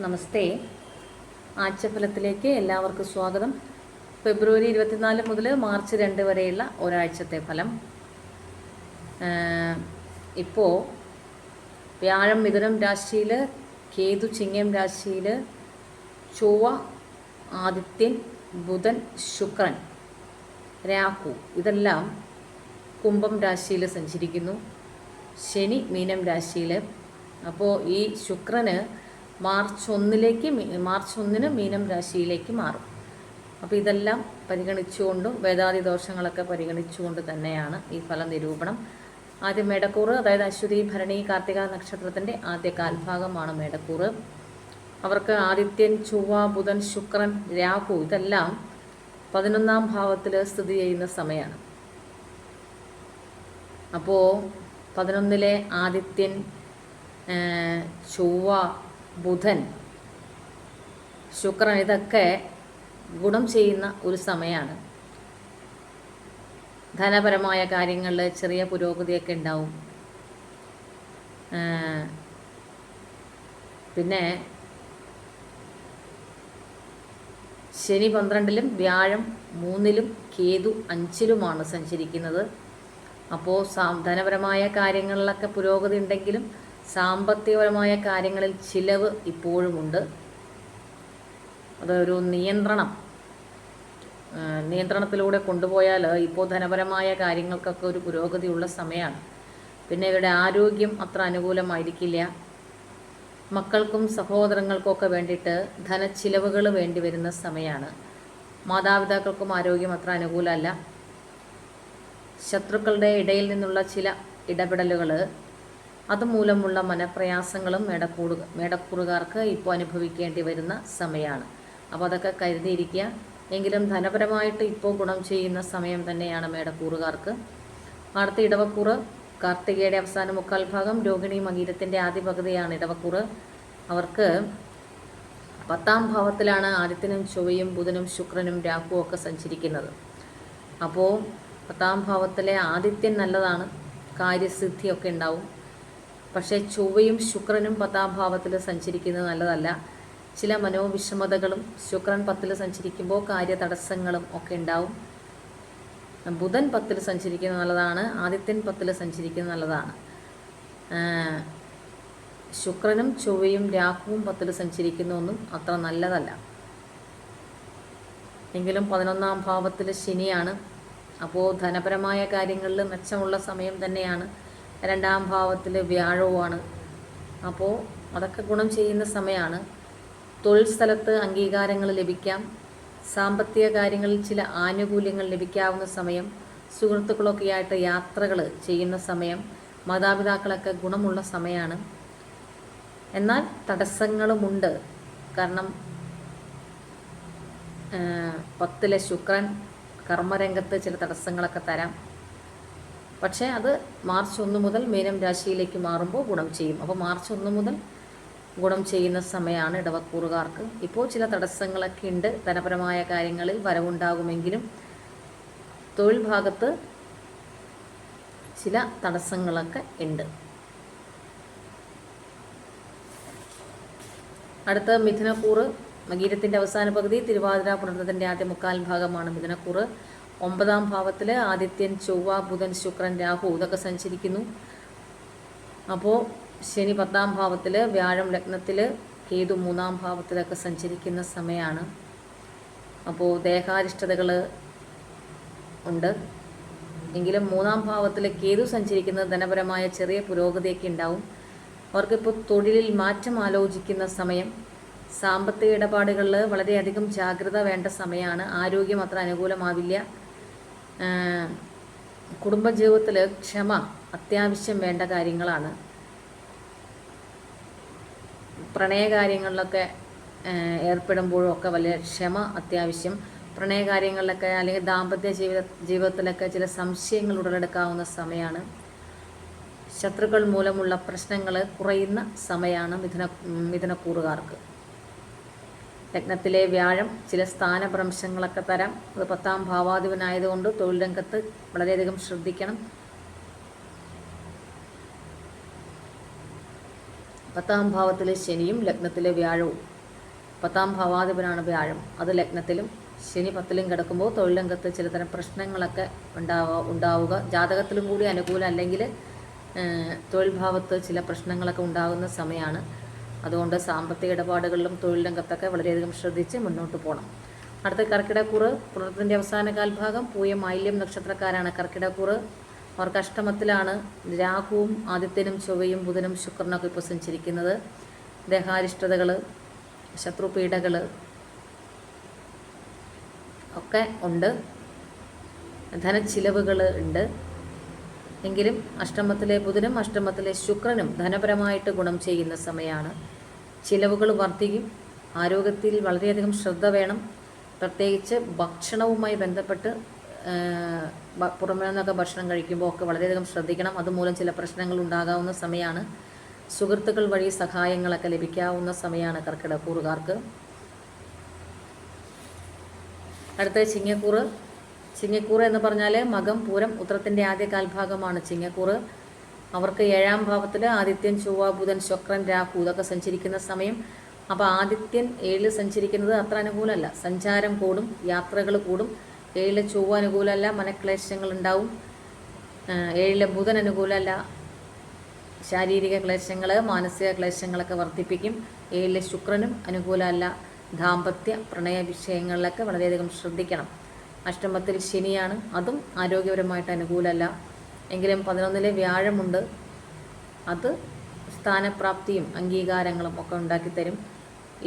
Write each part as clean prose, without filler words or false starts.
നമസ്തേ. ആഴ്ചഫലത്തിലേക്ക് എല്ലാവർക്കും സ്വാഗതം. ഫെബ്രുവരി 24 മുതൽ മാർച്ച് 2 വരെയുള്ള ഒരാഴ്ചത്തെ ഫലം. ഇപ്പോൾ വ്യാഴം മിഥുനം രാശിയിൽ, കേതു ചിങ്ങം രാശിയിൽ, ചൊവ്വ, ആദിത്യൻ, ബുധൻ, ശുക്രൻ, രാഹു ഇതെല്ലാം കുംഭം രാശിയിൽ സഞ്ചരിക്കുന്നു. ശനി മീനം രാശിയിൽ. അപ്പോൾ ഈ ശുക്രന് മാർച്ച് 1 മീനം രാശിയിലേക്ക് മാറും. അപ്പോൾ ഇതെല്ലാം പരിഗണിച്ചുകൊണ്ടും വേദാദി ദോഷങ്ങളൊക്കെ പരിഗണിച്ചുകൊണ്ട് തന്നെയാണ് ഈ ഫല നിരൂപണം. ആദ്യം മേടക്കൂറ്, അതായത് അശ്വതി ഭരണി കാർത്തിക നക്ഷത്രത്തിൻ്റെ ആദ്യ കാൽഭാഗമാണ് മേടക്കൂറ്. അവർക്ക് ആദിത്യൻ, ചൊവ്വ, ബുധൻ, ശുക്രൻ, രാഹു ഇതെല്ലാം 11ാം ഭാവത്തിൽ സ്ഥിതി ചെയ്യുന്ന സമയമാണ്. അപ്പോൾ 11ലെ ആദിത്യൻ, ചൊവ്വ, ബുധൻ, ശുക്രൻ ഇതൊക്കെ ഗുണം ചെയ്യുന്ന ഒരു സമയമാണ്. ധനപരമായ കാര്യങ്ങളിൽ ചെറിയ പുരോഗതിയൊക്കെ ഉണ്ടാവും. പിന്നെ ശനി 12ലും വ്യാഴം 3ലും കേതു 5ലുമാണ് സഞ്ചരിക്കുന്നത്. അപ്പോൾ ധനപരമായ കാര്യങ്ങളിലൊക്കെ പുരോഗതി ഉണ്ടെങ്കിലും സാമ്പത്തികപരമായ കാര്യങ്ങളിൽ ചിലവ് ഇപ്പോഴുമുണ്ട്. അതൊരു നിയന്ത്രണത്തിലൂടെ കൊണ്ടുപോയാൽ ഇപ്പോൾ ധനപരമായ കാര്യങ്ങൾക്കൊക്കെ ഒരു പുരോഗതിയുള്ള സമയമാണ്. പിന്നെ ഇവരുടെ ആരോഗ്യം അത്ര അനുകൂലമായിരിക്കില്ല. മക്കൾക്കും സഹോദരങ്ങൾക്കൊക്കെ വേണ്ടിയിട്ട് ധനച്ചിലവുകൾ വേണ്ടി വരുന്ന സമയമാണ്. മാതാപിതാക്കൾക്കും ആരോഗ്യം അത്ര അനുകൂലമല്ല. ശത്രുക്കളുടെ ഇടയിൽ നിന്നുള്ള ചില ഇടപെടലുകൾ, അതുമൂലമുള്ള മനപ്രയാസങ്ങളും മേടക്കൂറുകാർക്ക് ഇപ്പോൾ അനുഭവിക്കേണ്ടി വരുന്ന സമയമാണ്. അപ്പോൾ അതൊക്കെ കരുതിയിരിക്കുക. എങ്കിലും ധനപരമായിട്ട് ഇപ്പോൾ ഗുണം ചെയ്യുന്ന സമയം തന്നെയാണ് മേടക്കൂറുകാർക്ക്. അടുത്ത ഇടവക്കൂറ്, കാർത്തികയുടെ അവസാന മുക്കാൽ ഭാഗം, രോഹിണി മകീരത്തിൻ്റെ ആദ്യ പകുതിയാണ് ഇടവക്കൂറ്. അവർക്ക് 10ാം ഭാവത്തിലാണ് ആദിത്യനും ചൊവ്വയും ബുധനും ശുക്രനും രാഹുവും ഒക്കെ സഞ്ചരിക്കുന്നത്. അപ്പോൾ 10ാം ഭാവത്തിലെ ആദിത്യൻ നല്ലതാണ്, കാര്യസിദ്ധിയൊക്കെ ഉണ്ടാവും. പക്ഷേ ചൊവ്വയും ശുക്രനും 10ാം ഭാവത്തിൽ സഞ്ചരിക്കുന്നത് നല്ലതല്ല. ചില മനോവിഷമതകളും ശുക്രൻ 10ൽ സഞ്ചരിക്കുമ്പോൾ കാര്യതടസ്സങ്ങളും ഒക്കെ ഉണ്ടാവും. ബുധൻ 10ൽ സഞ്ചരിക്കുന്നത് നല്ലതാണ്, ആദിത്യൻ 10ൽ സഞ്ചരിക്കുന്നത് നല്ലതാണ്. ശുക്രനും ചൊവ്വയും രാഹുവും 10ൽ സഞ്ചരിക്കുന്നതൊന്നും അത്ര നല്ലതല്ല. എങ്കിലും 11ാം ഭാവത്തിൽ ശനിയാണ്. അപ്പോൾ ധനപരമായ കാര്യങ്ങളിൽ മെച്ചമുള്ള സമയം തന്നെയാണ്. 2ാം ഭാവത്തിൽ വ്യാഴവുമാണ്. അപ്പോൾ അതൊക്കെ ഗുണം ചെയ്യുന്ന സമയമാണ്. തൊഴിൽ സ്ഥലത്ത് അംഗീകാരങ്ങൾ ലഭിക്കാം. സാമ്പത്തിക കാര്യങ്ങളിൽ ചില ആനുകൂല്യങ്ങൾ ലഭിക്കാവുന്ന സമയം. സുഹൃത്തുക്കളൊക്കെ ആയിട്ട് യാത്രകൾ ചെയ്യുന്ന സമയം. മാതാപിതാക്കളൊക്കെ ഗുണമുള്ള സമയമാണ്. എന്നാൽ തടസ്സങ്ങളുമുണ്ട്. കാരണം 10ലെ ശുക്രൻ കർമ്മരംഗത്ത് ചില തടസ്സങ്ങളൊക്കെ തരാം. പക്ഷേ അത് മാർച്ച് 1 മുതൽ മീനം രാശിയിലേക്ക് മാറുമ്പോൾ ഗുണം ചെയ്യും. അപ്പോൾ മാർച്ച് 1 മുതൽ ഗുണം ചെയ്യുന്ന സമയമാണ് ഇടവക്കൂറുകാർക്ക്. ഇപ്പോൾ ചില തടസ്സങ്ങളൊക്കെ ഉണ്ട്. ധനപരമായ കാര്യങ്ങളിൽ വരവുണ്ടാകുമെങ്കിലും തൊഴിൽ ഭാഗത്ത് ചില തടസ്സങ്ങളൊക്കെ ഉണ്ട്. അടുത്ത മിഥുനക്കൂറ്, മകീരത്തിൻ്റെ അവസാന പകുതി, തിരുവാതിര പുണർത്തത്തിൻ്റെ ആദ്യ മുക്കാൽ ഭാഗമാണ് മിഥുനക്കൂറ്. 9ാം ഭാവത്തിൽ ആദിത്യൻ, ചൊവ്വ, ബുധൻ, ശുക്രൻ, രാഹു ഇതൊക്കെ സഞ്ചരിക്കുന്നു. അപ്പോൾ ശനി 10ാം ഭാവത്തിൽ, വ്യാഴം ലഗ്നത്തിൽ, കേതു 3ാം ഭാവത്തിലൊക്കെ സഞ്ചരിക്കുന്ന സമയമാണ്. അപ്പോൾ ദേഹാരിഷ്ടതകൾ ഉണ്ട്. എങ്കിലും 3ാം ഭാവത്തിൽ കേതു സഞ്ചരിക്കുന്നത് ധനപരമായ ചെറിയ പുരോഗതിയൊക്കെ ഉണ്ടാവും. അവർക്കിപ്പോൾ തൊഴിലിൽ മാറ്റം ആലോചിക്കുന്ന സമയം. സാമ്പത്തിക ഇടപാടുകളിൽ വളരെയധികം ജാഗ്രത വേണ്ട സമയമാണ്. ആരോഗ്യം അത്ര അനുകൂലമാവില്ല. കുടുംബജീവിതത്തിൽ ക്ഷമ അത്യാവശ്യം വേണ്ട കാര്യങ്ങളാണ്. പ്രണയകാര്യങ്ങളിലൊക്കെ ഏർപ്പെടുമ്പോഴും ഒക്കെ വലിയ ക്ഷമ അത്യാവശ്യം. പ്രണയകാര്യങ്ങളിലൊക്കെ അല്ലെങ്കിൽ ദാമ്പത്യ ജീവിതത്തിലൊക്കെ ചില സംശയങ്ങൾ ഉടലെടുക്കാവുന്ന സമയമാണ്. ശത്രുക്കൾ മൂലമുള്ള പ്രശ്നങ്ങൾ കുറയുന്ന സമയമാണ് മിഥുനക്കൂറുകാർക്ക്. ലഗ്നത്തിലെ വ്യാഴം ചില സ്ഥാനഭ്രംശങ്ങളൊക്കെ തരാം. അത് 10ാം ഭാവാധിപനായതുകൊണ്ട് തൊഴിൽ രംഗത്ത് വളരെയധികം ശ്രദ്ധിക്കണം. 10ാം ഭാവത്തിലെ ശനിയും ലഗ്നത്തിലെ വ്യാഴവും. 10ാം ഭാവാധിപനാണ് വ്യാഴം. അത് ലഗ്നത്തിലും ശനി 10ലും കിടക്കുമ്പോൾ തൊഴിൽ രംഗത്ത് ചിലതരം പ്രശ്നങ്ങളൊക്കെ ഉണ്ടാവുക. ജാതകത്തിലും കൂടി അനുകൂലം അല്ലെങ്കിൽ തൊഴിൽ ഭാവത്ത് ചില പ്രശ്നങ്ങളൊക്കെ ഉണ്ടാകുന്ന സമയമാണ്. അതുകൊണ്ട് സാമ്പത്തിക ഇടപാടുകളിലും തൊഴിൽ രംഗത്തൊക്കെ വളരെയധികം ശ്രദ്ധിച്ച് മുന്നോട്ട് പോകണം. അടുത്ത കർക്കിടക്കൂറ്, പുണർത്തിൻ്റെ അവസാന കാൽഭാഗം. പൂയം ആയില്യം നക്ഷത്രക്കാരാണ് കർക്കിടക്കൂറ്. അവർക്ക് അഷ്ടമത്തിലാണ് രാഹുവും ആദിത്യനും ചൊവ്വയും ബുധനും ശുക്രനൊക്കെ ഇപ്പോൾ സഞ്ചരിക്കുന്നത്. ദേഹാരിഷ്ടതകൾ, ശത്രുപീഡകൾ ഒക്കെ ഉണ്ട്. ധനച്ചിലവുകൾ ഉണ്ട്. എങ്കിലും അഷ്ടമത്തിലെ ബുധനും അഷ്ടമത്തിലെ ശുക്രനും ധനപരമായിട്ട് ഗുണം ചെയ്യുന്ന സമയമാണ്. ചിലവുകൾ വർദ്ധിക്കും. ആരോഗ്യത്തിൽ വളരെയധികം ശ്രദ്ധ വേണം. പ്രത്യേകിച്ച് ഭക്ഷണവുമായി ബന്ധപ്പെട്ട് പുറമേ നിന്നൊക്കെ ഭക്ഷണം കഴിക്കുമ്പോൾ ഒക്കെ വളരെയധികം ശ്രദ്ധിക്കണം. അതുമൂലം ചില പ്രശ്നങ്ങൾ ഉണ്ടാകാവുന്ന സമയമാണ്. സുഹൃത്തുക്കൾ വഴി സഹായങ്ങളൊക്കെ ലഭിക്കാവുന്ന സമയമാണ് കർക്കിടക്കൂറുകാർക്ക്. അടുത്തത് ചിങ്ങക്കൂറ്. ചിങ്ങക്കൂറ് എന്ന് പറഞ്ഞാൽ മകം പൂരം ഉത്രത്തിൻ്റെ ആദ്യ കാൽഭാഗമാണ് ചിങ്ങക്കൂറ്. അവർക്ക് 7ാം ഭാവത്തിൽ ആദിത്യൻ ചൊവ്വ ബുധൻ ശുക്രൻ രാഹു ഇതൊക്കെ സഞ്ചരിക്കുന്ന സമയം. അപ്പോൾ ആദിത്യൻ 7 സഞ്ചരിക്കുന്നത് അത്ര അനുകൂലമല്ല. സഞ്ചാരം കൂടും, യാത്രകൾ കൂടും. 7 ചൊവ്വ അനുകൂലമല്ല, മനക്ലേശങ്ങൾ ഉണ്ടാവും. 7 ബുധൻ അനുകൂലമല്ല, ശാരീരിക ക്ലേശങ്ങൾ, മാനസിക ക്ലേശങ്ങളൊക്കെ വർദ്ധിപ്പിക്കും. 7 ശുക്രനും അനുകൂലമല്ല, ദാമ്പത്യ പ്രണയ വിഷയങ്ങളിലൊക്കെ വളരെയധികം ശ്രദ്ധിക്കണം. അഷ്ടമത്തിൽ ശനിയാണ്, അതും ആരോഗ്യപരമായിട്ട് അനുകൂലമല്ല. എങ്കിലും 11 വ്യാഴമുണ്ട്. അത് സ്ഥാനപ്രാപ്തിയും അംഗീകാരങ്ങളും ഒക്കെ ഉണ്ടാക്കിത്തരും.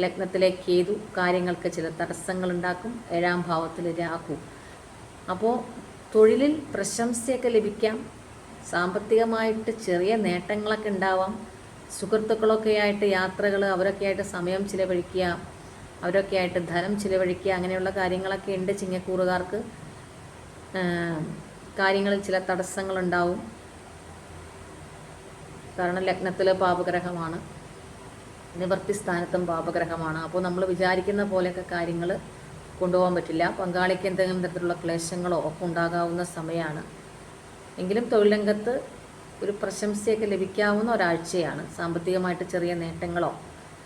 ലഗ്നത്തിലെ കേതു കാര്യങ്ങൾക്ക് ചില തടസ്സങ്ങൾ ഉണ്ടാക്കും. 7ാം ഭാവത്തിൽ രാഹു. അപ്പോൾ തൊഴിലിൽ പ്രശംസയൊക്കെ ലഭിക്കാം. സാമ്പത്തികമായിട്ട് ചെറിയ നേട്ടങ്ങളൊക്കെ ഉണ്ടാവാം. സുഹൃത്തുക്കളൊക്കെ ആയിട്ട് യാത്രകൾ, അവരൊക്കെ ആയിട്ട് സമയം ചിലവഴിക്കുക, അവരൊക്കെ ആയിട്ട് ധനം ചിലവഴിക്കുക, അങ്ങനെയുള്ള കാര്യങ്ങളൊക്കെ ഉണ്ട് ചിങ്ങക്കൂറുകാർക്ക്. കാര്യങ്ങളിൽ ചില തടസ്സങ്ങളുണ്ടാവും. കാരണം ലഗ്നത്തിൽ പാപഗ്രഹമാണ്, നിവർത്തി സ്ഥാനത്തും പാപഗ്രഹമാണ്. അപ്പോൾ നമ്മൾ വിചാരിക്കുന്ന പോലെയൊക്കെ കാര്യങ്ങൾ കൊണ്ടുപോകാൻ പറ്റില്ല. പങ്കാളിക്ക് എന്തെങ്കിലും തരത്തിലുള്ള ക്ലേശങ്ങളോ ഒക്കെ ഉണ്ടാകാവുന്ന സമയമാണ്. എങ്കിലും തൊഴിൽ രംഗത്ത് ഒരു പ്രശംസയൊക്കെ ലഭിക്കാവുന്ന ഒരാഴ്ചയാണ്. സാമ്പത്തികമായിട്ട് ചെറിയ നേട്ടങ്ങളോ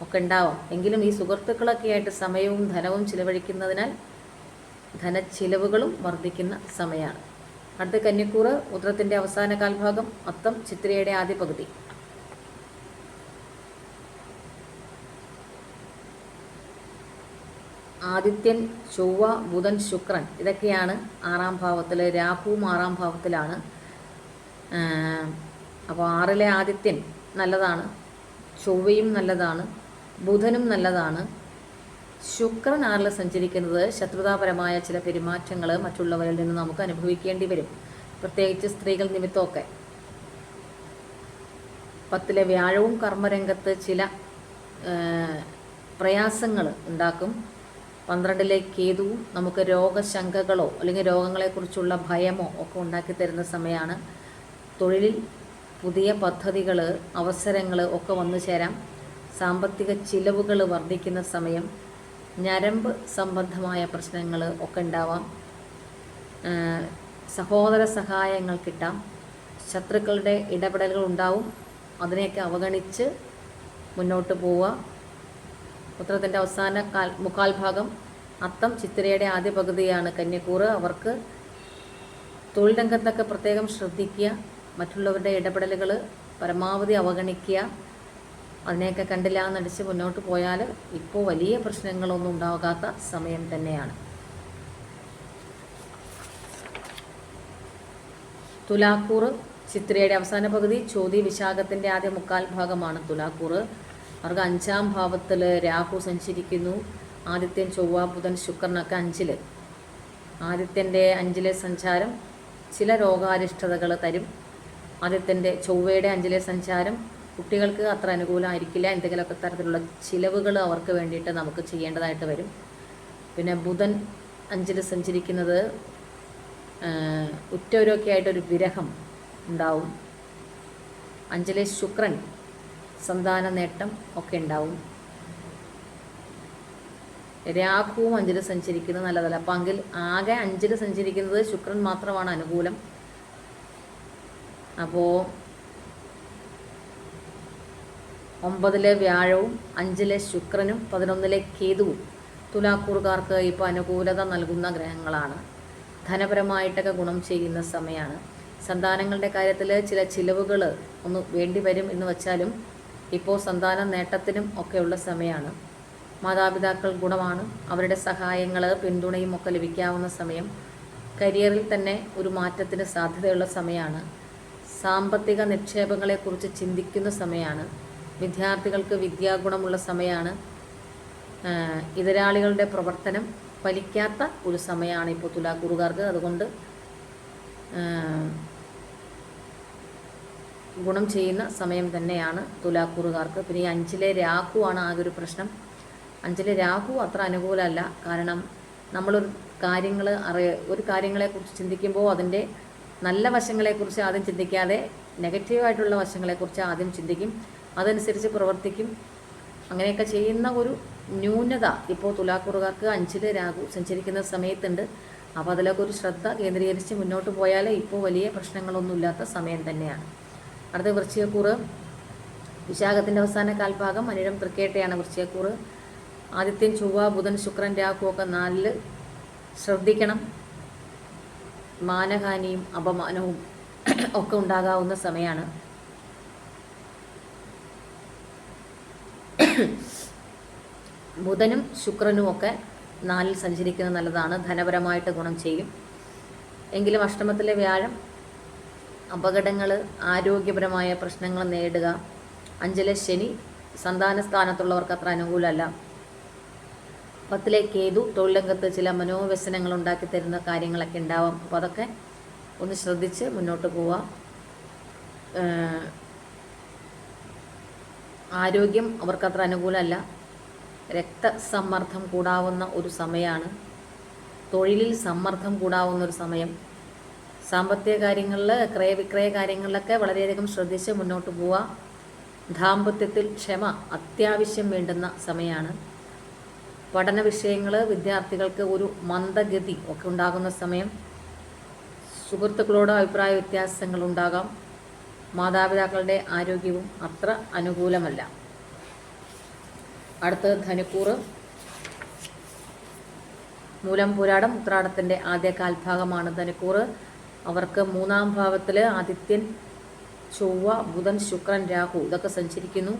ഒക്കെ ഉണ്ടാവാം. എങ്കിലും ഈ സുഹൃത്തുക്കളൊക്കെ ആയിട്ട് സമയവും ധനവും ചിലവഴിക്കുന്നതിനാൽ ധനച്ചിലവുകളും വർദ്ധിക്കുന്ന സമയമാണ്. അടുത്ത കന്നിക്കൂറ് ഉത്രത്തിൻ്റെ അവസാന കാൽഭാഗം, അത്തം ചിത്രയുടെ ആദ്യ പകുതി. ആദിത്യൻ ചൊവ്വ ബുധൻ ശുക്രൻ ഇതൊക്കെയാണ് 6ാം ഭാവത്തിൽ. രാഹുവും 6ാം ഭാവത്തിലാണ്. അപ്പോൾ 6ലെ ആദിത്യൻ നല്ലതാണ്, ചൊവ്വയും നല്ലതാണ്, ബുധനും നല്ലതാണ്. ശുക്രൻ 6ൽ സഞ്ചരിക്കുന്നത് ശത്രുതാപരമായ ചില പെരുമാറ്റങ്ങൾ മറ്റുള്ളവരിൽ നിന്ന് നമുക്ക് അനുഭവിക്കേണ്ടി വരും, പ്രത്യേകിച്ച് സ്ത്രീകൾ നിമിത്തമൊക്കെ. 10ലെ വ്യാഴവും കർമ്മരംഗത്ത് ചില പ്രയാസങ്ങൾ ഉണ്ടാക്കും. 12ലെ കേതുവും നമുക്ക് രോഗശങ്കകളോ അല്ലെങ്കിൽ രോഗങ്ങളെക്കുറിച്ചുള്ള ഭയമോ ഒക്കെ ഉണ്ടാക്കി തരുന്ന സമയമാണ്. തൊഴിലിൽ പുതിയ പദ്ധതികൾ, അവസരങ്ങൾ ഒക്കെ വന്നു ചേരാം. സാമ്പത്തിക ചിലവുകൾ വർദ്ധിക്കുന്ന സമയം. ഞരമ്പ് സംബന്ധമായ പ്രശ്നങ്ങൾ ഒക്കെ ഉണ്ടാവാം. സഹോദര സഹായങ്ങൾ കിട്ടാം. ശത്രുക്കളുടെ ഇടപെടലുകൾ ഉണ്ടാവും. അതിനെയൊക്കെ അവഗണിച്ച് മുന്നോട്ട് പോവുക. ഉത്രത്തിൻ്റെ അവസാന മുക്കാൽ ഭാഗം, അത്തം ചിത്തിരയുടെ ആദ്യ പകുതിയാണ് കന്യക്കൂറ്. അവർക്ക് തൊഴിൽ രംഗത്തൊക്കെ പ്രത്യേകം ശ്രദ്ധിക്കുക. മറ്റുള്ളവരുടെ ഇടപെടലുകൾ പരമാവധി അവഗണിക്കുക. അതിനെയൊക്കെ കണ്ടില്ല എന്നടിച്ച് മുന്നോട്ട് പോയാൽ ഇപ്പോൾ വലിയ പ്രശ്നങ്ങളൊന്നും ഉണ്ടാകാത്ത സമയം തന്നെയാണ്. തുലാക്കൂറ് ചിത്രയുടെ അവസാന പകുതി, ചോതി വിശാഖത്തിൻ്റെ ആദ്യ മുക്കാൽ ഭാഗമാണ് തുലാക്കൂറ്. അവർക്ക് 5ാം ഭാവത്തിൽ രാഹു സഞ്ചരിക്കുന്നു. ആദിത്യൻ ചൊവ്വ ബുധൻ ശുക്രനൊക്കെ 5ൽ. ആദിത്യൻ്റെ 5ലെ സഞ്ചാരം ചില രോഗാരിഷ്ടതകൾ തരും. ആദിത്യൻ്റെ ചൊവ്വയുടെ 5ലെ സഞ്ചാരം കുട്ടികൾക്ക് അത്ര അനുകൂലമായിരിക്കില്ല. എന്തെങ്കിലുമൊക്കെ തരത്തിലുള്ള ചിലവുകൾ അവർക്ക് വേണ്ടിയിട്ട് നമുക്ക് ചെയ്യേണ്ടതായിട്ട് വരും. പിന്നെ ബുധൻ 5ൽ സഞ്ചരിക്കുന്നത് ഉറ്റവരൊക്കെ ആയിട്ടൊരു വിരഹം ഉണ്ടാവും. 5ലെ ശുക്രൻ സന്താന നേട്ടം ഒക്കെ ഉണ്ടാവും. രാഹുവും 5ൽ സഞ്ചരിക്കുന്നത് നല്ലതല്ല. അപ്പം എങ്കിൽ ആകെ 5ൽ സഞ്ചരിക്കുന്നത് ശുക്രൻ മാത്രമാണ് അനുകൂലം. അപ്പോൾ 9-ലെ വ്യാഴവും 5-ലെ ശുക്രനും 11-ലെ കേതുവും തുലാക്കൂറുകാർക്ക് ഇപ്പോൾ അനുകൂലത നൽകുന്ന ഗ്രഹങ്ങളാണ്. ധനപരമായിട്ടൊക്കെ ഗുണം ചെയ്യുന്ന സമയമാണ്. സന്താനങ്ങളുടെ കാര്യത്തിൽ ചില ചിലവുകൾ ഒന്ന് വേണ്ടി വരും എന്ന് വച്ചാലും ഇപ്പോൾ സന്താന നേട്ടത്തിനും ഒക്കെയുള്ള സമയമാണ്. മാതാപിതാക്കൾ ഗുണമാണ്. അവരുടെ സഹായങ്ങൾ പിന്തുണയും ഒക്കെ ലഭിക്കാവുന്ന സമയം. കരിയറിൽ തന്നെ ഒരു മാറ്റത്തിന് സാധ്യതയുള്ള സമയമാണ്. സാമ്പത്തിക നിക്ഷേപങ്ങളെക്കുറിച്ച് ചിന്തിക്കുന്ന സമയമാണ്. വിദ്യാർത്ഥികൾക്ക് വിദ്യാഗുണമുള്ള സമയമാണ്. എതിരാളികളുടെ പ്രവർത്തനം ഫലിക്കാത്ത ഒരു സമയമാണ് ഇപ്പോൾ തുലാക്കൂറുകാർക്ക്. അതുകൊണ്ട് ഗുണം ചെയ്യുന്ന സമയം തന്നെയാണ് തുലാക്കൂറുകാർക്ക്. പിന്നെ ഈ 5-ലെ രാഹുവാണ് ആകെ ഒരു പ്രശ്നം. 5-ലെ രാഹു അത്ര അനുകൂലമല്ല. കാരണം നമ്മളൊരു ഒരു കാര്യങ്ങളെക്കുറിച്ച് ചിന്തിക്കുമ്പോൾ അതിൻ്റെ നല്ല വശങ്ങളെക്കുറിച്ച് ആദ്യം ചിന്തിക്കാതെ നെഗറ്റീവായിട്ടുള്ള വശങ്ങളെക്കുറിച്ച് ആദ്യം ചിന്തിക്കും, അതനുസരിച്ച് പ്രവർത്തിക്കും. അങ്ങനെയൊക്കെ ചെയ്യുന്ന ഒരു ന്യൂനത ഇപ്പോൾ തുലാക്കൂറുകാർക്ക് 5-ലെ രാഹു സഞ്ചരിക്കുന്ന സമയത്തുണ്ട്. അപ്പോൾ അതിലൊക്കെ ഒരു ശ്രദ്ധ കേന്ദ്രീകരിച്ച് മുന്നോട്ട് പോയാൽ ഇപ്പോൾ വലിയ പ്രശ്നങ്ങളൊന്നുമില്ലാത്ത സമയം തന്നെയാണ്. അടുത്ത വൃശ്ചികക്കൂറ്. വിശാഖത്തിൻ്റെ അവസാന കാൽഭാഗം അനിഴം തൃക്കേട്ടയാണ് വൃശ്ചികക്കൂറ്. ആദിത്യൻ, ചൊവ്വ, ബുധൻ, ശുക്രൻ, രാഹു ഒക്കെ 4 ശ്രദ്ധിക്കണം. മാനഹാനിയും അപമാനവും ഒക്കെ ഉണ്ടാകാവുന്ന സമയമാണ്. ബുധനും ശുക്രനും ഒക്കെ 4 സഞ്ചരിക്കുന്നത് നല്ലതാണ്. ധനപരമായിട്ട് ഗുണം ചെയ്യും. എങ്കിലും അഷ്ടമത്തിലെ വ്യാഴം അപകടങ്ങൾ, ആരോഗ്യപരമായ പ്രശ്നങ്ങൾ നേടുക. 5-ലെ ശനി സന്താന സ്ഥാനത്തുള്ളവർക്ക് അത്ര അനുകൂലമല്ല. 10-ലെ കേതു തൊഴിലംഗത്ത് ചില മനോവ്യസനങ്ങൾ ഉണ്ടാക്കി തരുന്ന കാര്യങ്ങളൊക്കെ ഉണ്ടാവാം. അപ്പോൾ അതൊക്കെ ഒന്ന് ശ്രദ്ധിച്ച് മുന്നോട്ട് പോവുക. ആരോഗ്യം അവർക്കത്ര അനുകൂലമല്ല. രക്തസമ്മർദ്ദം കൂടാവുന്ന ഒരു സമയമാണ്. തൊഴിലിൽ സമ്മർദ്ദം കൂടാവുന്ന ഒരു സമയം. സാമ്പത്തിക കാര്യങ്ങളിൽ, ക്രയവിക്രയ കാര്യങ്ങളിലൊക്കെ വളരെയധികം ശ്രദ്ധിച്ച് മുന്നോട്ട് പോവുക. ദാമ്പത്യത്തിൽ ക്ഷമ അത്യാവശ്യം വേണ്ടുന്ന സമയമാണ്. പഠന വിഷയങ്ങൾ വിദ്യാർത്ഥികൾക്ക് ഒരു മന്ദഗതി ഒക്കെ ഉണ്ടാകുന്ന സമയം. സുഹൃത്തുക്കളോട് അഭിപ്രായ വ്യത്യാസങ്ങൾ ഉണ്ടാകാം. മാതാപിതാക്കളുടെ ആരോഗ്യവും അത്ര അനുകൂലമല്ല. അടുത്തത് ധനുക്കൂറ്. മൂലം, പൂരാടം, ഉത്രാടത്തിൻ്റെ ആദ്യ കാൽഭാഗമാണ് ധനുക്കൂറ്. അവർക്ക് 3-ാം ഭാവത്തിൽ ആദിത്യൻ, ചൊവ്വ, ബുധൻ, ശുക്രൻ, രാഹു ഇതൊക്കെ സഞ്ചരിക്കുന്നു.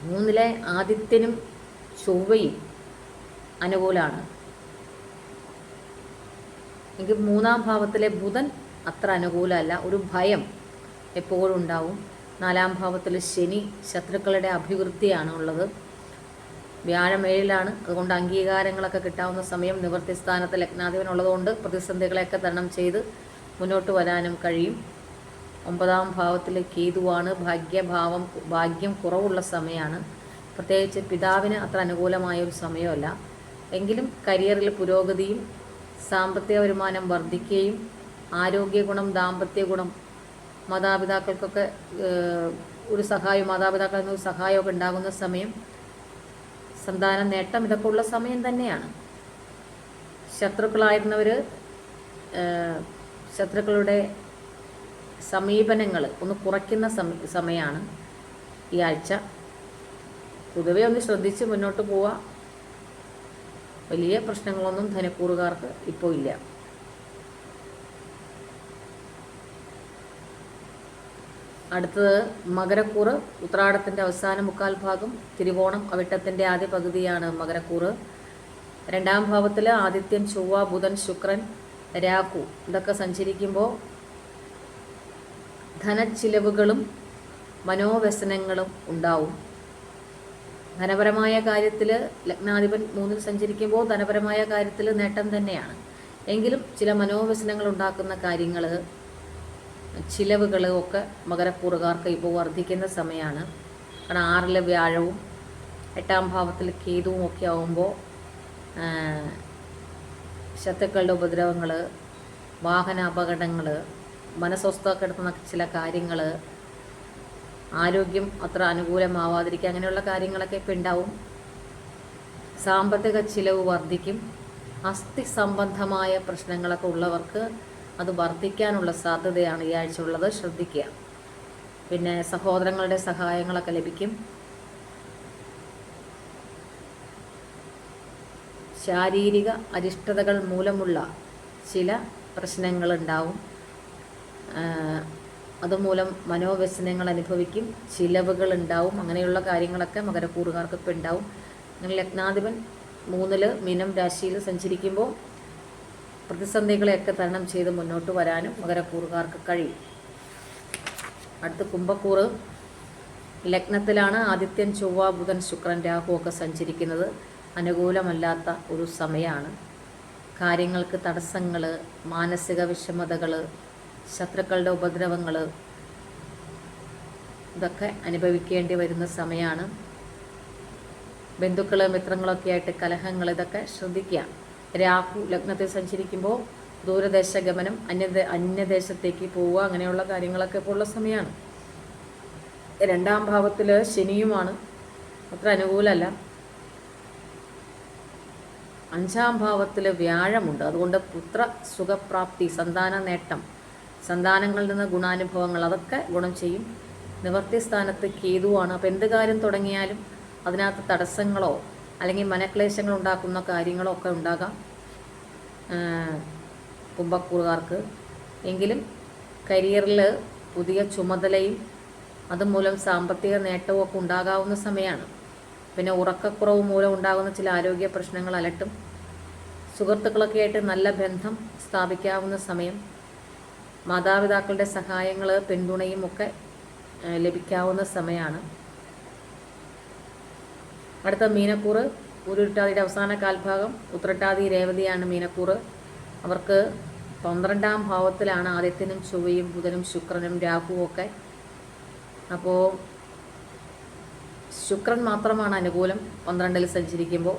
3-ലെ ആദിത്യനും ചൊവ്വയും അനുകൂലമാണ്. എങ്കിൽ 3-ാം ഭാവത്തിലെ ബുധൻ അത്ര അനുകൂലമല്ല. ഒരു ഭയം എപ്പോഴും ഉണ്ടാവും. 4-ാം ഭാവത്തിൽ ശനി, ശത്രുക്കളുടെ അഭിവൃദ്ധിയാണ് ഉള്ളത്. വ്യാഴം 7-ലാണ്. അതുകൊണ്ട് അംഗീകാരങ്ങളൊക്കെ കിട്ടാവുന്ന സമയം. നിവൃത്തി സ്ഥാനത്ത് ലഗ്നാധിപനുള്ളതുകൊണ്ട് പ്രതിസന്ധികളെയൊക്കെ തരണം ചെയ്ത് മുന്നോട്ട് വരാനും കഴിയും. 9-ാം ഭാവത്തിൽ കേതുവാണ്. ഭാഗ്യം കുറവുള്ള സമയമാണ്. പ്രത്യേകിച്ച് പിതാവിന് അത്ര അനുകൂലമായൊരു സമയമല്ല. എങ്കിലും കരിയറിൽ പുരോഗതിയും സാമ്പത്തിക വരുമാനം വർദ്ധിക്കുകയും ആരോഗ്യ ഗുണം, ദാമ്പത്യ ഗുണം, മാതാപിതാക്കൾക്കൊക്കെ ഒരു സഹായം, മാതാപിതാക്കളിൽ നിന്ന് ഒരു സഹായമൊക്കെ ഉണ്ടാകുന്ന സമയം. സന്താന നേട്ടം ഇതൊക്കെ ഉള്ള സമയം തന്നെയാണ്. ശത്രുക്കളായിരുന്നവർ ശത്രുക്കളുടെ സമീപനങ്ങൾ ഒന്ന് കുറയ്ക്കുന്ന സമയമാണ് ഈ ആഴ്ച. പൊതുവെ ഒന്ന് ശ്രദ്ധിച്ച് മുന്നോട്ട് പോവുക. വലിയ പ്രശ്നങ്ങളൊന്നും ധനുക്കൂറുകാർക്ക് ഇപ്പോൾ ഇല്ല. അടുത്തത് മകരക്കൂറ്. ഉത്രാടത്തിൻ്റെ അവസാന മുക്കാൽ ഭാഗം, തിരുവോണം, അവിട്ടത്തിൻ്റെ ആദ്യ പകുതിയാണ് മകരക്കൂറ്. 2-ാം ഭാവത്തിൽ ആദിത്യൻ, ചൊവ്വ, ബുധൻ, ശുക്രൻ, രാഹു ഇതൊക്കെ സഞ്ചരിക്കുമ്പോൾ ധനച്ചിലവുകളും മനോവ്യസനങ്ങളും ഉണ്ടാവും. ധനപരമായ കാര്യത്തിൽ ലഗ്നാധിപൻ 3-ൽ സഞ്ചരിക്കുമ്പോൾ ധനപരമായ കാര്യത്തിൽ നേട്ടം തന്നെയാണ്. എങ്കിലും ചില മനോവ്യസനങ്ങൾ ഉണ്ടാക്കുന്ന കാര്യങ്ങൾ, ചിലവുകൾ ഒക്കെ മകരക്കൂറുകാർക്ക് ഇപ്പോൾ വർദ്ധിക്കുന്ന സമയമാണ്. കാരണം 6-ലെ വ്യാഴവും 8-ാം ഭാവത്തിൽ കേതുവും ഒക്കെ ആകുമ്പോൾ ശത്രുക്കളുടെ ഉപദ്രവങ്ങൾ, വാഹന അപകടങ്ങൾ, മനസ്വസ്ഥക്കെടുത്തുന്ന ചില കാര്യങ്ങൾ, ആരോഗ്യം അത്ര അനുകൂലമാവാതിരിക്കുക, അങ്ങനെയുള്ള കാര്യങ്ങളൊക്കെ ഇപ്പോൾ ഉണ്ടാവും. സാമ്പത്തിക ചിലവ് വർദ്ധിക്കും. അസ്ഥി സംബന്ധമായ പ്രശ്നങ്ങളൊക്കെ ഉള്ളവർക്ക് അത് വർദ്ധിക്കാനുള്ള സാധ്യതയാണ് ഈ ആഴ്ച ഉള്ളത്. ശ്രദ്ധിക്കുക. പിന്നെ സഹോദരങ്ങളുടെ സഹായങ്ങളൊക്കെ ലഭിക്കും. ശാരീരിക അരിഷ്ടതകൾ മൂലമുള്ള ചില പ്രശ്നങ്ങളുണ്ടാവും. അതുമൂലം മനോവ്യസനങ്ങൾ അനുഭവിക്കും, ചിലവുകൾ ഉണ്ടാവും. അങ്ങനെയുള്ള കാര്യങ്ങളൊക്കെ മകരക്കൂറുകാർക്ക് ഇപ്പോൾ ഉണ്ടാവും. നിങ്ങൾ ലഗ്നാധിപൻ 3-ൽ മീനം രാശിയിൽ സഞ്ചരിക്കുമ്പോൾ പ്രതിസന്ധികളെയൊക്കെ തരണം ചെയ്ത് മുന്നോട്ട് വരാനും മകരക്കൂറുകാർക്ക് കഴിയും. അടുത്ത് കുംഭക്കൂറ്. ലഗ്നത്തിലാണ് ആദിത്യൻ, ചൊവ്വ, ബുധൻ, ശുക്രൻ, രാഹു ഒക്കെ സഞ്ചരിക്കുന്നത്. അനുകൂലമല്ലാത്ത ഒരു സമയമാണ്. കാര്യങ്ങൾക്ക് തടസ്സങ്ങൾ, മാനസിക വിഷമതകൾ, ശത്രുക്കളുടെ ഉപദ്രവങ്ങൾ ഇതൊക്കെ അനുഭവിക്കേണ്ടി വരുന്ന സമയമാണ്. ബന്ധുക്കൾ, മിത്രങ്ങളൊക്കെ ആയിട്ട് കലഹങ്ങൾ, ഇതൊക്കെ ശ്രദ്ധിക്കുക. രാഹു ലഗ്നത്തിൽ സഞ്ചരിക്കുമ്പോൾ ദൂരദേശ ഗമനം, അന്യദേശത്തേക്ക് പോവുക, അങ്ങനെയുള്ള കാര്യങ്ങളൊക്കെ ഇപ്പോൾ ഉള്ള സമയമാണ്. 2-ാം ഭാവത്തിൽ ശനിയുമാണ്, അത്ര അനുകൂലമല്ല. 5-ാം ഭാവത്തിൽ വ്യാഴമുണ്ട്. അതുകൊണ്ട് പുത്ര സുഖപ്രാപ്തി, സന്താന നേട്ടം, സന്താനങ്ങളിൽ നിന്ന് ഗുണാനുഭവങ്ങൾ, അതൊക്കെ ഗുണം ചെയ്യും. നിവർത്തി സ്ഥാനത്ത് കേതുവാണ്. അപ്പോൾ എന്ത് കാര്യം തുടങ്ങിയാലും അതിനകത്ത് തടസ്സങ്ങളോ അല്ലെങ്കിൽ മനക്ലേശങ്ങൾ ഉണ്ടാക്കുന്ന കാര്യങ്ങളോ ഒക്കെ ഉണ്ടാകാം കുംഭക്കൂറുകാർക്ക്. എങ്കിലും കരിയറിൽ പുതിയ ചുമതലയും അതുമൂലം സാമ്പത്തിക നേട്ടവും ഒക്കെ ഉണ്ടാകാവുന്ന സമയമാണ്. പിന്നെ ഉറക്കക്കുറവ് മൂലം ഉണ്ടാകുന്ന ചില ആരോഗ്യ പ്രശ്നങ്ങൾ അലട്ടും. സുഹൃത്തുക്കളൊക്കെ ആയിട്ട് നല്ല ബന്ധം സ്ഥാപിക്കാവുന്ന സമയം. മാതാപിതാക്കളുടെ സഹായങ്ങൾ, പിന്തുണയും ഒക്കെ ലഭിക്കാവുന്ന സമയമാണ്. അടുത്ത മീനക്കൂറ്. ഉരുട്ടാതിയുടെ അവസാന കാൽഭാഗം, ഉത്രട്ടാതി, രേവതിയാണ് മീനക്കൂറ്. അവർക്ക് 12-ാം ഭാവത്തിലാണ് ആദിത്യനും ചൊവ്വയും ബുധനും ശുക്രനും രാഹുവും ഒക്കെ. അപ്പോൾ ശുക്രൻ മാത്രമാണ് അനുകൂലം 12-ൽ സഞ്ചരിക്കുമ്പോൾ.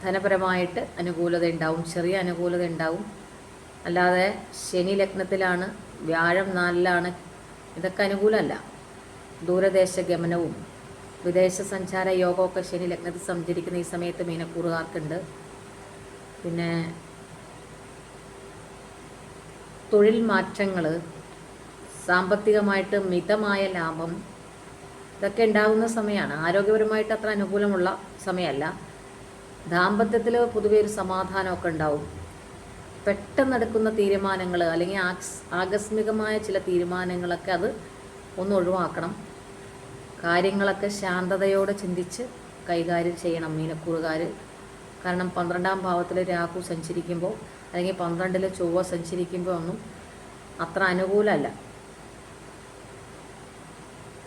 ധനപരമായിട്ട് അനുകൂലത ഉണ്ടാവും, ചെറിയ അനുകൂലത ഉണ്ടാവും. അല്ലാതെ ശനി ലഗ്നത്തിലാണ്, വ്യാഴം 4-ലാണ്, ഇതൊക്കെ അനുകൂലമല്ല. ദൂരദേശ ഗമനവും വിദേശ സഞ്ചാര യോഗമൊക്കെ ശനി ലഗ്നത്തിൽ സഞ്ചരിക്കുന്ന ഈ സമയത്ത് മീനക്കൂറുകാർക്കുണ്ട്. പിന്നെ തൊഴിൽ മാറ്റങ്ങൾ, സാമ്പത്തികമായിട്ട് മിതമായ ലാഭം, ഇതൊക്കെ ഉണ്ടാകുന്ന സമയമാണ്. ആരോഗ്യപരമായിട്ട് അത്ര അനുകൂലമുള്ള സമയമല്ല. ദാമ്പത്യത്തിൽ പൊതുവെ ഒരു സമാധാനമൊക്കെ ഉണ്ടാവും. പെട്ടെന്നെടുക്കുന്ന തീരുമാനങ്ങൾ അല്ലെങ്കിൽ ആകസ്മികമായ ചില തീരുമാനങ്ങളൊക്കെ അത് ഒന്ന് ഒഴിവാക്കണം. കാര്യങ്ങളൊക്കെ ശാന്തതയോടെ ചിന്തിച്ച് കൈകാര്യം ചെയ്യണം മീനക്കൂറുകാർ. കാരണം 12-ാം ഭാവത്തിൽ രാഹു സഞ്ചരിക്കുമ്പോൾ അല്ലെങ്കിൽ 12-ൽ ചൊവ്വ സഞ്ചരിക്കുമ്പോൾ ഒന്നും അത്ര അനുകൂലമല്ല,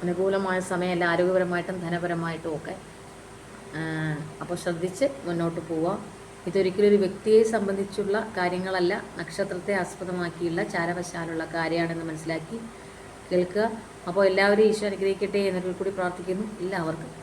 അനുകൂലമായ സമയമല്ല ആരോഗ്യപരമായിട്ടും ധനപരമായിട്ടും ഒക്കെ. അപ്പോൾ ശ്രദ്ധിച്ച് മുന്നോട്ട് പോവുക. ഇതൊരിക്കലും ഒരു വ്യക്തിയെ സംബന്ധിച്ചുള്ള കാര്യങ്ങളല്ല, നക്ഷത്രത്തെ ആസ്പദമാക്കിയുള്ള ചാരവശാലുള്ള കാര്യമാണെന്ന് മനസ്സിലാക്കി കേൾക്കുക. അപ്പോൾ എല്ലാവരും ഈശോ അനുഗ്രഹിക്കട്ടെ എന്നൊരു കൂടി പ്രാർത്ഥിക്കുന്നു. എല്ലാവർക്കും